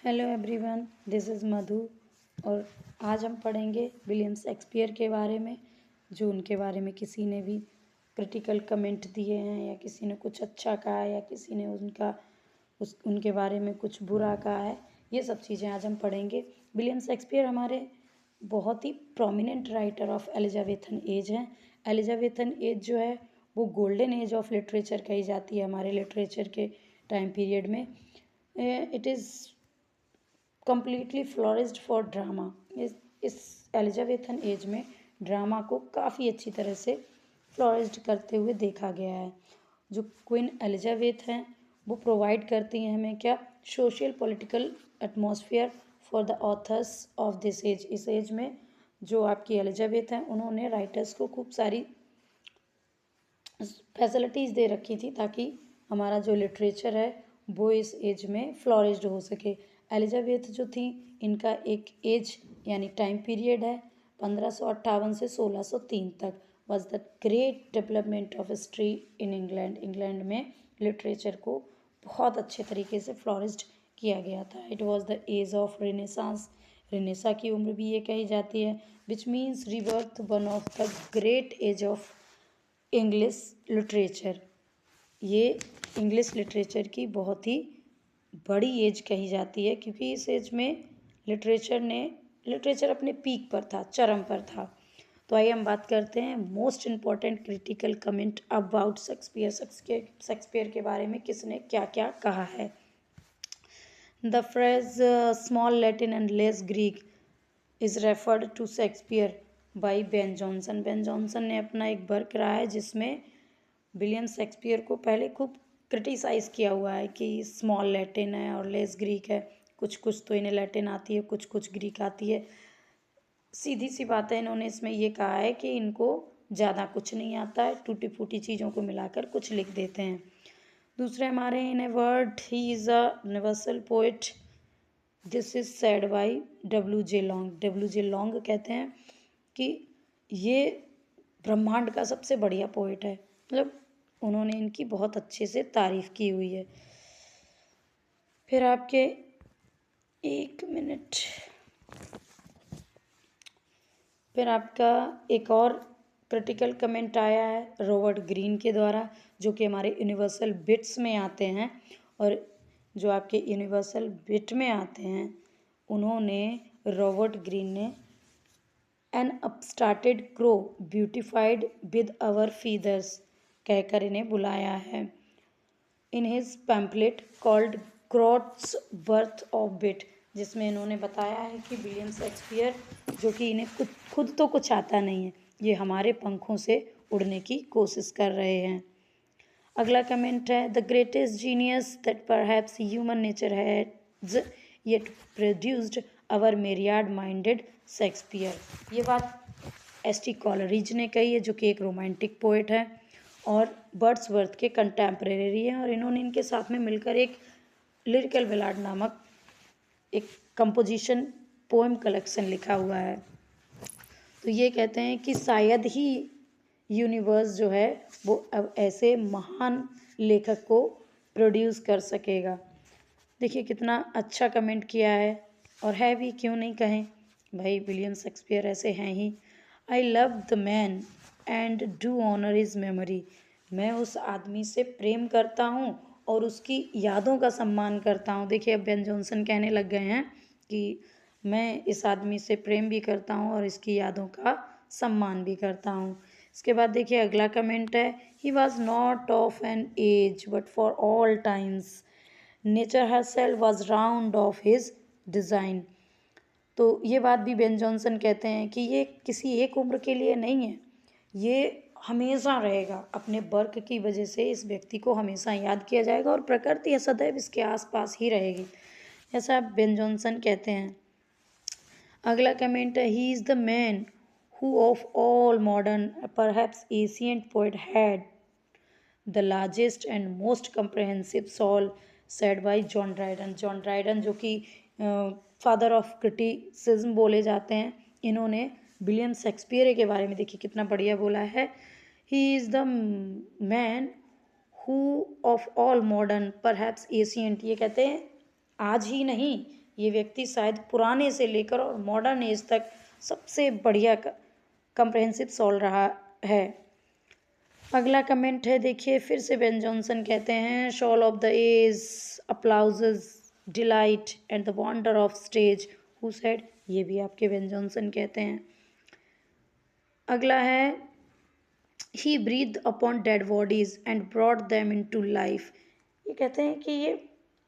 Hello everyone, this is मधु। और आज हम पढ़ेंगे विलियम शेक्सपियर के बारे में। जो उनके बारे में किसी ने भी क्रिटिकल कमेंट दिए हैं, या किसी ने कुछ अच्छा कहा है, या किसी ने उनके बारे में कुछ बुरा कहा है, ये सब चीज़ें आज हम पढ़ेंगे। विलियम शेक्सपियर हमारे बहुत ही prominent writer of Elizabethan age हैं। एलिजाबेथन एज जो है वो गोल्डन एज ऑफ लिटरेचर कही जाती है हमारे लिटरेचर के टाइम पीरियड में। It is completely flourished for drama. इस एलिजाबेथन एज में ड्रामा को काफ़ी अच्छी तरह से फ्लोरिस्ड करते हुए देखा गया है। जो क्वीन एलिजाबेथ हैं वो प्रोवाइड करती हैं हमें क्या, social political atmosphere for the authors of this age. इस एज में जो आपकी एलिजाबेथ हैं उन्होंने राइटर्स को खूब सारी फैसिलिटीज़ दे रखी थी ताकि हमारा जो लिटरेचर है वो इस एज में फ्लोरिश्ड हो सके। एलिजाबेथ जो थी इनका एक एज यानी टाइम पीरियड है 1558 से 1603 तक was the great development of history in England. England में लिटरेचर को बहुत अच्छे तरीके से फ्लोरिश्ड किया गया था। It was the age of renaissance. Renaissance की उम्र भी ये कही जाती है, which means rebirth one of the great age of English literature. ये इंग्लिश लिटरेचर की बहुत ही बड़ी एज कही जाती है, क्योंकि इस एज में लिटरेचर अपने पीक पर था, चरम पर था। तो आइए हम बात करते हैं most important critical comment about Shakespeare. Shakespeare के बारे में किसने क्या क्या कहा है। The phrase small Latin and less Greek is referred to Shakespeare by Ben Jonson. Ben Jonson ने अपना एक वर्क रहा है जिसमें विलियम शेक्सपियर को पहले खूब क्रिटिसाइज़ किया हुआ है कि स्मॉल लैटिन है और लेस ग्रीक है। कुछ कुछ तो इन्हें लैटिन आती है, कुछ कुछ ग्रीक आती है। सीधी सी बात है, इन्होंने इसमें ये कहा है कि इनको ज़्यादा कुछ नहीं आता है, टूटी फूटी चीज़ों को मिलाकर कुछ लिख देते हैं। दूसरे हमारे in a word he is a universal poet. This is said by W.J. Long. W.J. Long कहते हैं कि ये ब्रह्मांड का सबसे बढ़िया पोइट है। मतलब उन्होंने इनकी बहुत अच्छे से तारीफ की हुई है। फिर आपके एक मिनट, फिर आपका एक और क्रिटिकल कमेंट आया है रॉबर्ट ग्रीन के द्वारा, जो कि हमारे यूनिवर्सल बिट्स में आते हैं। और जो आपके यूनिवर्सल बिट में आते हैं उन्होंने, रॉबर्ट ग्रीन ने, an upstarted crow beautified with our feathers कहकर इन्हें बुलाया है in his pamphlet called groats worth of wit, जिसमें इन्होंने बताया है कि विलियम शेक्सपियर, जो कि इन्हें खुद तो कुछ आता नहीं है, ये हमारे पंखों से उड़ने की कोशिश कर रहे हैं। अगला कमेंट है the greatest genius that perhaps human nature has yet produced our myriad minded Shakespeare. ये बात S.T. कॉलरिज ने कही है, जो कि एक रोमांटिक पोएट है और वर्ड्सवर्थ के कंटेम्प्रेरी हैं। और इन्होंने इनके साथ में मिलकर एक लिरिकल बेलाड नामक एक कंपोजिशन पोएम कलेक्शन लिखा हुआ है। तो ये कहते हैं कि शायद ही यूनिवर्स जो है वो अब ऐसे महान लेखक को प्रोड्यूस कर सकेगा। देखिए कितना अच्छा कमेंट किया है, और है भी, क्यों नहीं कहें भाई, विलियम शेक्सपियर ऐसे हैं ही। I love the man and do honour his memory. मैं उस आदमी से प्रेम करता हूँ और उसकी यादों का सम्मान करता हूँ। देखिए अब बेन जॉनसन कहने लग गए हैं कि मैं इस आदमी से प्रेम भी करता हूँ और इसकी यादों का सम्मान भी करता हूँ। इसके बाद देखिए अगला कमेंट है he was not of an age but for all times nature herself was राउंड ऑफ हिज डिज़ाइन। तो ये बात भी बेन जॉनसन कहते हैं कि ये किसी एक उम्र के लिए नहीं है, ये हमेशा रहेगा। अपने वर्क की वजह से इस व्यक्ति को हमेशा याद किया जाएगा और प्रकृति सदैव इसके आसपास ही रहेगी, ऐसा बेन जॉनसन कहते हैं। अगला कमेंट है he is the man who of all modern perhaps ancient poet had the largest and most comprehensive soul said by John Dryden. John Dryden जो कि फादर ऑफ क्रिटिसिज्म बोले जाते हैं, इन्होंने विलियम शेक्सपियर के बारे में देखिए कितना बढ़िया बोला है। He is the man who of all modern perhaps ancient. ये कहते हैं आज ही नहीं ये व्यक्ति शायद पुराने से लेकर और मॉडर्न एज तक सबसे बढ़िया कंप्रहेंसिव सॉल्व रहा है। अगला कमेंट है, देखिए फिर से बेन जॉनसन कहते हैं, soul of the age applauses delight and the wonder of stage who said, ये भी आपके बेन जॉनसन कहते हैं। अगला है, he breathed upon dead bodies and brought them into life, ये कहते हैं कि ये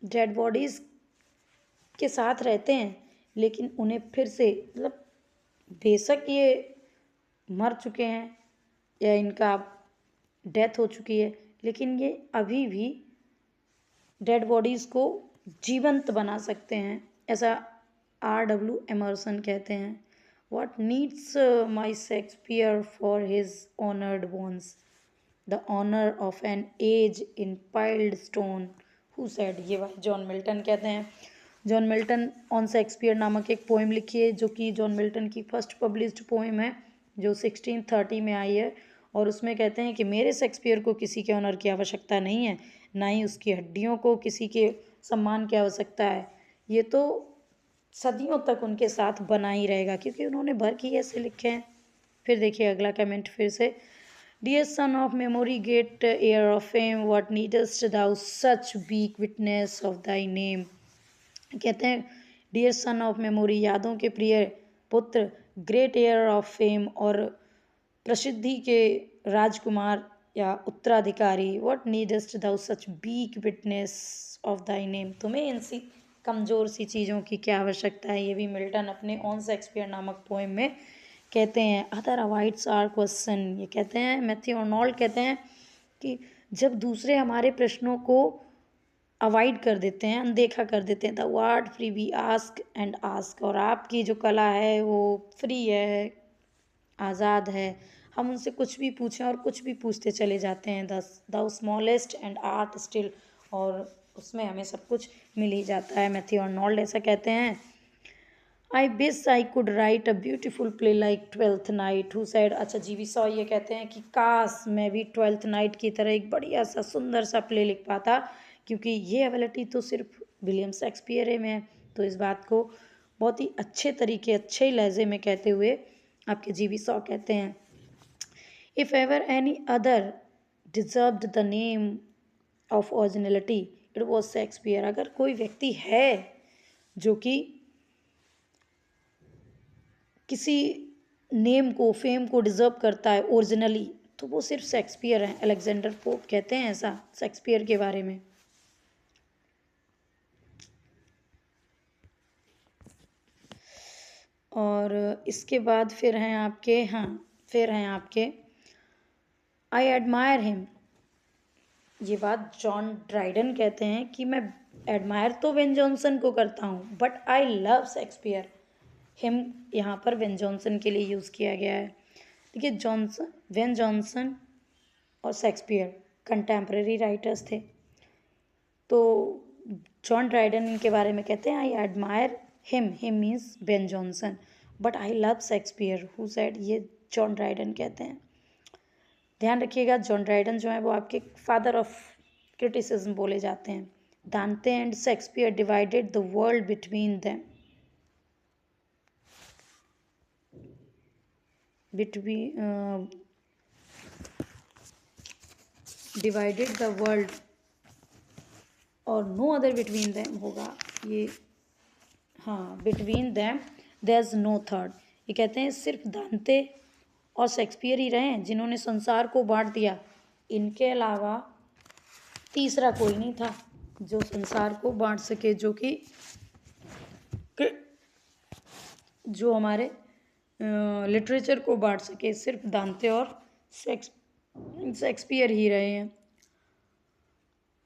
डेड बॉडीज के साथ रहते हैं लेकिन उन्हें फिर से, मतलब बेशक ये मर चुके हैं या इनका डेथ हो चुकी है, लेकिन ये अभी भी डेड बॉडीज़ को जीवंत बना सकते हैं, ऐसा R.W. एमर्सन कहते हैं। What needs my Shakespeare for his honored ones? The honor of an age in piled stone. Who said? ये भाई जॉन मिल्टन कहते हैं। जॉन मिल्टन ऑन शेक्सपियर नामक एक पोएम लिखी है जो कि जॉन मिल्टन की फर्स्ट पब्लिश्ड पोएम है जो 1630 में आई है, और उसमें कहते हैं कि मेरे शेक्सपियर को किसी के ऑनर की आवश्यकता नहीं है, ना ही उसकी हड्डियों को किसी के सम्मान की आवश्यकता है, ये तो सदियों तक उनके साथ बना ही रहेगा क्योंकि उन्होंने भर की ऐसे लिखे हैं। फिर देखिए अगला कमेंट फिर से, dear son of memory great heir of fame what needst thou such weak witness of thy name, कहते हैं डियर सन ऑफ मेमोरी, यादों के प्रिय पुत्र, ग्रेट एयर ऑफ फेम और प्रसिद्धि के राजकुमार या उत्तराधिकारी, what needst thou such weak witness of thy name, तुम्हें इन कमज़ोर सी चीज़ों की क्या आवश्यकता है, ये भी मिल्टन अपने ऑन शेक्सपियर नामक पोएम में कहते हैं। अदर अवॉइड्स आर क्वेश्चन, ये कहते हैं मैथ्यू अर्नोल्ड कहते हैं कि जब दूसरे हमारे प्रश्नों को अवॉइड कर देते हैं, अनदेखा कर देते हैं, the word free we ask and ask, और आपकी जो कला है वो फ्री है, आज़ाद है, हम उनसे कुछ भी पूछें और कुछ भी पूछते चले जाते हैं, the smallest and art still, और उसमें हमें सब कुछ मिल ही जाता है। मैथ्यू अर्नोल्ड ऐसा कहते हैं। I wish I could write a beautiful play like twelfth night who said, अच्छा जीवी सॉ ये कहते हैं कि काश मैं भी ट्वेल्थ नाइट की तरह एक बढ़िया सा सुंदर सा प्ले लिख पाता, क्योंकि ये एबिलिटी तो सिर्फ विलियम शेक्सपियर में है। तो इस बात को बहुत ही अच्छे तरीके, अच्छे लहजे में कहते हुए आपके जीवी सॉ कहते हैं, if ever any other deserved the name of originality it was Shakespeare, अगर कोई व्यक्ति है जो कि किसी नेम को, फेम को डिजर्व करता है ओरिजिनली, तो वो सिर्फ शेक्सपियर हैं। अलेक्जेंडर पोप कहते हैं ऐसा शेक्सपियर के बारे में। और इसके बाद फिर हैं आपके आई एडमायर हिम, ये बात जॉन ड्राइडन कहते हैं कि मैं एडमायर तो बेन जॉनसन को करता हूँ but I love Shakespeare. Him यहाँ पर बेन जॉनसन के लिए यूज़ किया गया है। देखिए बेन जॉनसन और शेक्सपियर कंटेम्प्रेरी राइटर्स थे, तो जॉन ड्राइडन इनके बारे में कहते हैं I admire him means Ben Jonson, but I love Shakespeare who said, ये जॉन ड्राइडन कहते हैं। ध्यान रखिएगा जॉन ड्राइडन जो है वो आपके फादर ऑफ क्रिटिसिज्म बोले जाते हैं। Dante and Shakespeare divided the world between them, divided the world और नो अदर बिटवीन देम होगा ये, हाँ, between them there is no third, ये कहते हैं सिर्फ दांते और शेक्सपियर ही रहे हैं जिन्होंने संसार को बांट दिया, इनके अलावा तीसरा कोई नहीं था जो संसार को बांट सके, जो हमारे लिटरेचर को बांट सके, सिर्फ दांते और शेक्सपियर ही रहे हैं।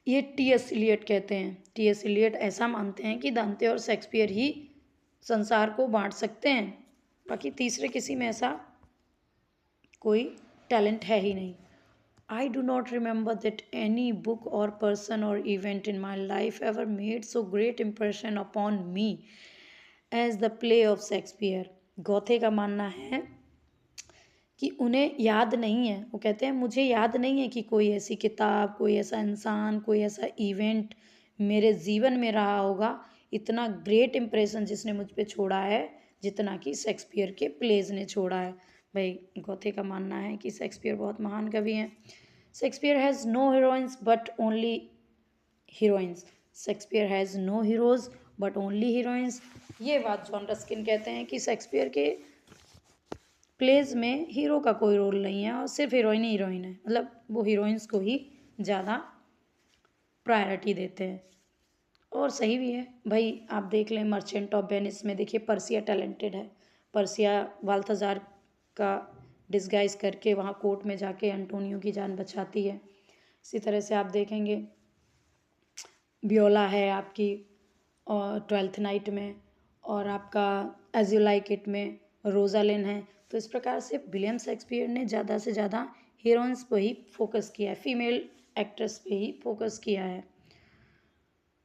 ये T.S. इलियट कहते हैं। T.S. इलियट ऐसा मानते हैं कि दांते और शेक्सपियर ही संसार को बांट सकते हैं, बाकी तीसरे किसी में ऐसा कोई टैलेंट है ही नहीं। I do not remember that any book or person or event in my life ever made so great impression upon me as the play of Shakespeare. Goethe का मानना है कि उन्हें याद नहीं है, वो कहते हैं मुझे याद नहीं है कि कोई ऐसी किताब, कोई ऐसा इंसान, कोई ऐसा इवेंट मेरे जीवन में रहा होगा इतना ग्रेट इम्प्रेशन जिसने मुझ पे छोड़ा है जितना कि शेक्सपियर के प्लेज ने छोड़ा है। भाई गौथे का मानना है कि शेक्सपियर बहुत महान कवि हैं। Shakespeare has no heroines but only heroines. Shakespeare has no heroes but only heroines. ये बात जॉन रस्किन कहते हैं कि शेक्सपियर के प्लेज में हीरो का कोई रोल नहीं है और सिर्फ हीरोइन ही हीरोइन है, मतलब वो हीरोइंस को ही ज़्यादा प्रायोरिटी देते हैं। और सही भी है भाई। आप देख लें मर्चेंट ऑफ वेनिस में, देखिए पर्सिया टैलेंटेड है। पर्सिया बाल्थाजार का डिस्गाइज करके वहाँ कोर्ट में जाके एंटोनियो की जान बचाती है। इसी तरह से आप देखेंगे वियोला है आपकी और ट्वेल्थ नाइट में, और आपका एज यू लाइक इट में रोजालिन है। तो इस प्रकार से विलियम शेक्सपियर ने ज़्यादा से ज़्यादा हीरोइंस पे ही फोकस किया है, फीमेल एक्ट्रेस पे ही फोकस किया है।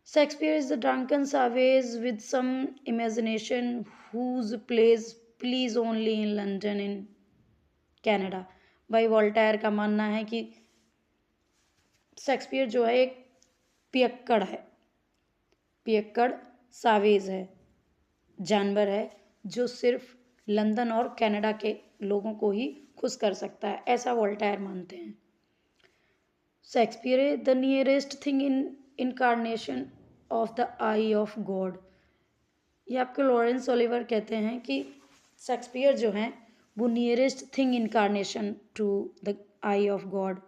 Shakespeare is the drunken savage with some imagination whose plays please only in London in Canada. भाई वोल्टायर का मानना है कि शेक्सपियर जो है एक पियक्कड़ है, पियक्कड़ सावेज है, जानवर है जो सिर्फ लंदन और कनाडा के लोगों को ही खुश कर सकता है, ऐसा वोल्टायर मानते हैं। शेक्सपियर है the nearest thing in incarnation of the eye of God. ये आपके लॉरेंस ओलिवर कहते हैं कि शेक्सपियर जो हैं वो nearest thing incarnation to the eye of God.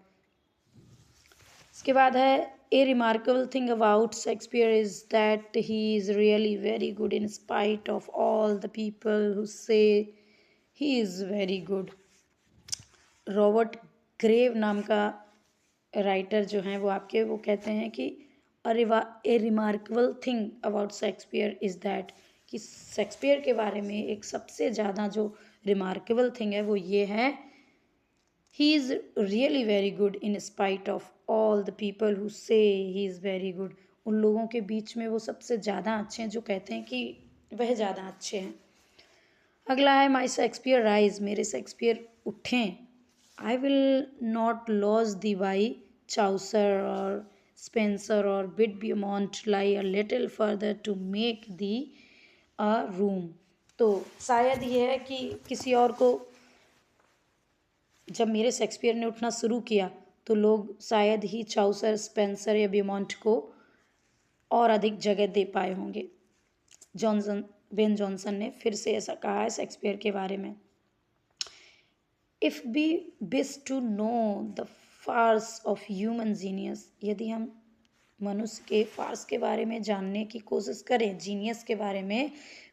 इसके बाद है a remarkable thing about Shakespeare is that he is really very good in spite of all the people who say he is very good. Robert Graves नाम का writer जो हैं वो आपके वो कहते हैं कि ए remarkable thing about Shakespeare is that, कि शेक्सपियर के बारे में एक सबसे ज़्यादा जो रिमार्केबल थिंग है वो ये है, he is really very good in spite of all the people who say he is very good. उन लोगों के बीच में वो सबसे ज़्यादा अच्छे हैं जो कहते हैं कि वह ज़्यादा अच्छे हैं। अगला है माई शेक्सपियर राइज, मेरे शेक्सपियर उठें। I will not lodge thee by Chaucer or Spenser or bid Beaumont lie a little further to make thee a room. तो शायद ये है कि किसी और को, जब मेरे शेक्सपियर ने उठना शुरू किया तो लोग शायद ही चाउसर, स्पेंसर या बियमॉन्ट को और अधिक जगह दे पाए होंगे। बेन जॉनसन ने फिर से ऐसा कहा है शेक्सपियर के बारे में। If we wish to know the force of human genius, यदि हम मनुष्य के फार्स के बारे में जानने की कोशिश करें, जीनियस के बारे में,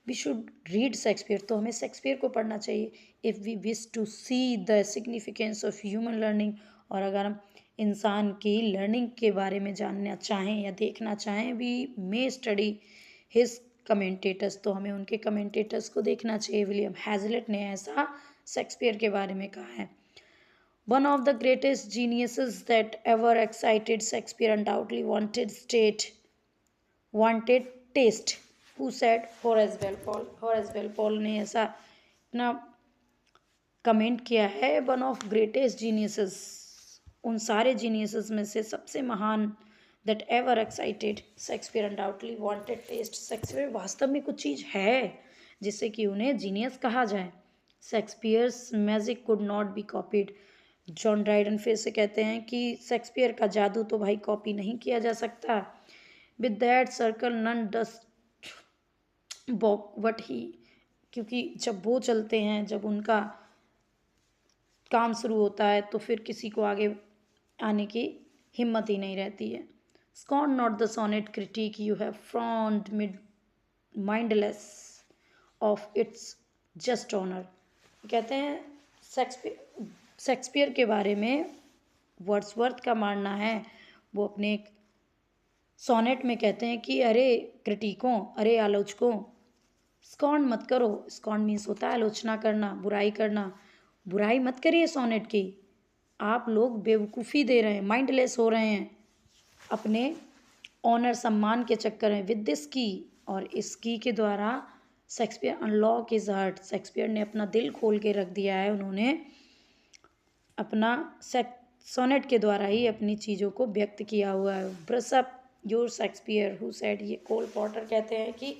वी शुड रीड शेक्सपियर, तो हमें शेक्सपियर को पढ़ना चाहिए। If we wish to see the significance of human learning, और अगर हम इंसान की लर्निंग के बारे में जानना चाहें या देखना चाहें, we may study his commentators, तो हमें उनके कमेंटेटर्स को देखना चाहिए। विलियम हैजलिट ने ऐसा शेक्सपियर के बारे में कहा है। One of the greatest geniuses that ever excited Shakespeare undoubtedly wanted taste. Who said? Horace Walpole. Horace Walpole ने ऐसा अपना कमेंट किया है। वन ऑफ ग्रेटेस्ट जीनियसेस, उन सारे जीनियसेस में से सबसे महान, that ever existed Shakespeare undoubtedly wanted taste. Shakespeare वास्तव में कुछ चीज़ है जिससे कि उन्हें जीनियस कहा जाए। Shakespeare's magic could not be copied. John Dryden फिर से कहते हैं कि शेक्सपियर का जादू तो भाई कॉपी नहीं किया जा सकता। With that circle none durst walk but he, क्योंकि जब वो चलते हैं, जब उनका काम शुरू होता है तो फिर किसी को आगे आने की हिम्मत ही नहीं रहती है। Scorn not the sonnet critic you have frowned mid mindless of its just honour. कहते हैं शेक्सपियर के बारे में वर्ड्सवर्थ का मानना है, वो अपने एक सोनेट में कहते हैं कि अरे क्रिटिकों, अरे आलोचकों, स्कॉन मत करो। स्कॉन मीन्स होता है आलोचना करना, बुराई करना। बुराई मत करिए सोनेट की, आप लोग बेवकूफ़ी दे रहे हैं, माइंडलेस हो रहे हैं अपने ऑनर, सम्मान के चक्कर में। विद दिस की, और इस की के द्वारा Shakespeare unlock his heart, Shakespeare ने अपना दिल खोल के रख दिया है। उन्होंने अपना सोनेट के द्वारा ही अपनी चीज़ों को व्यक्त किया हुआ है। Brush up your Shakespeare who said, ये कोल पॉटर कहते हैं कि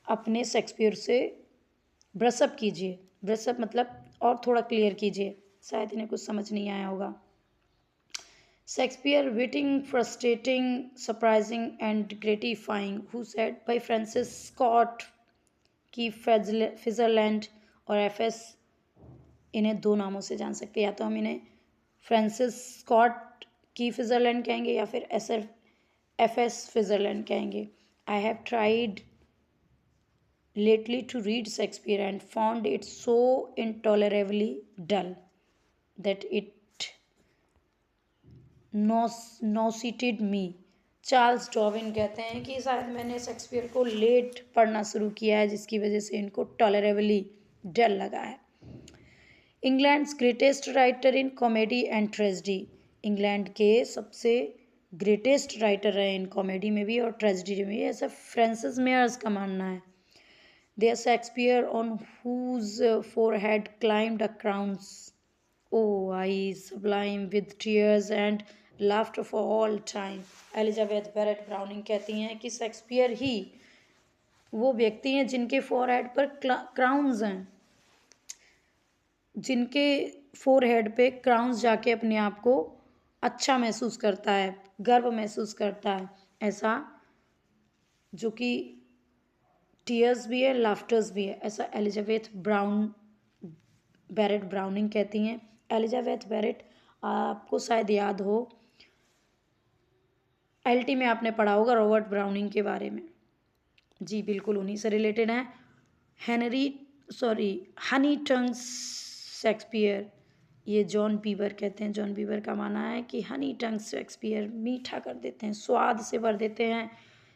अपने शेक्सपियर से ब्रशअप कीजिए। ब्रशअप मतलब और थोड़ा क्लियर कीजिए, शायद इन्हें कुछ समझ नहीं आया होगा। Shakespeare witting, frustrating, surprising and gratifying who said, by Francis Scott Key Fitzgerald और एफएस, इन्हें दो नामों से जान सकते हैं, या तो हम इन्हें फ्रांसिस स्कॉट की फिजरलैंड कहेंगे या फिर एफएस फिजरलैंड कहेंगे। I have tried lately to read Shakespeare and found it so intolerably dull that it nauseated me। Charles Darwin कहते हैं कि शायद मैंने शेक्सपियर को लेट पढ़ना शुरू किया है जिसकी वजह से इनको टॉलरेबली डल लगा है। England's greatest writer in comedy and tragedy, England के सबसे ग्रेटेस्ट राइटर रहे इन कॉमेडी में भी और ट्रेजिडी में भी, ऐसा फ्रांसिस मेयर्स का मानना है। There's Shakespeare on whose forehead climbed a crowns, oh eyes sublime with tears and laughter for all time। Elizabeth Barrett Browning कहती हैं कि शेक्सपियर ही वो व्यक्ति हैं जिनके फोरहेड पर क्राउन्स हैं, जिनके फोरहेड पे क्राउन्स जाके अपने आप को अच्छा महसूस करता है, गर्व महसूस करता है, ऐसा जो कि टीयर्स भी है, लाफ्टर्स भी है, ऐसा एलिजाबेथ बैरेट ब्राउनिंग कहती हैं। एलिजाबेथ बैरेट आपको शायद याद हो, एलटी में आपने पढ़ा होगा रॉबर्ट ब्राउनिंग के बारे में। जी बिल्कुल उन्हीं से रिलेटेड हैं। हनी टंग्स शेक्सपियर, ये जॉन बीबर कहते हैं। जॉन बीबर का मानना है कि हनी टंग्स शेक्सपियर, मीठा कर देते हैं, स्वाद से भर देते हैं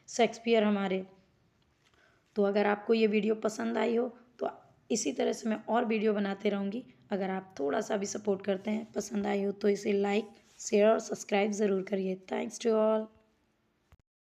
शेक्सपियर हमारे। तो अगर आपको ये वीडियो पसंद आई हो तो इसी तरह से मैं और वीडियो बनाते रहूँगी। अगर आप थोड़ा सा भी सपोर्ट करते हैं, पसंद आई हो तो इसे लाइक, शेयर और सब्सक्राइब ज़रूर करिए। Thanks to all.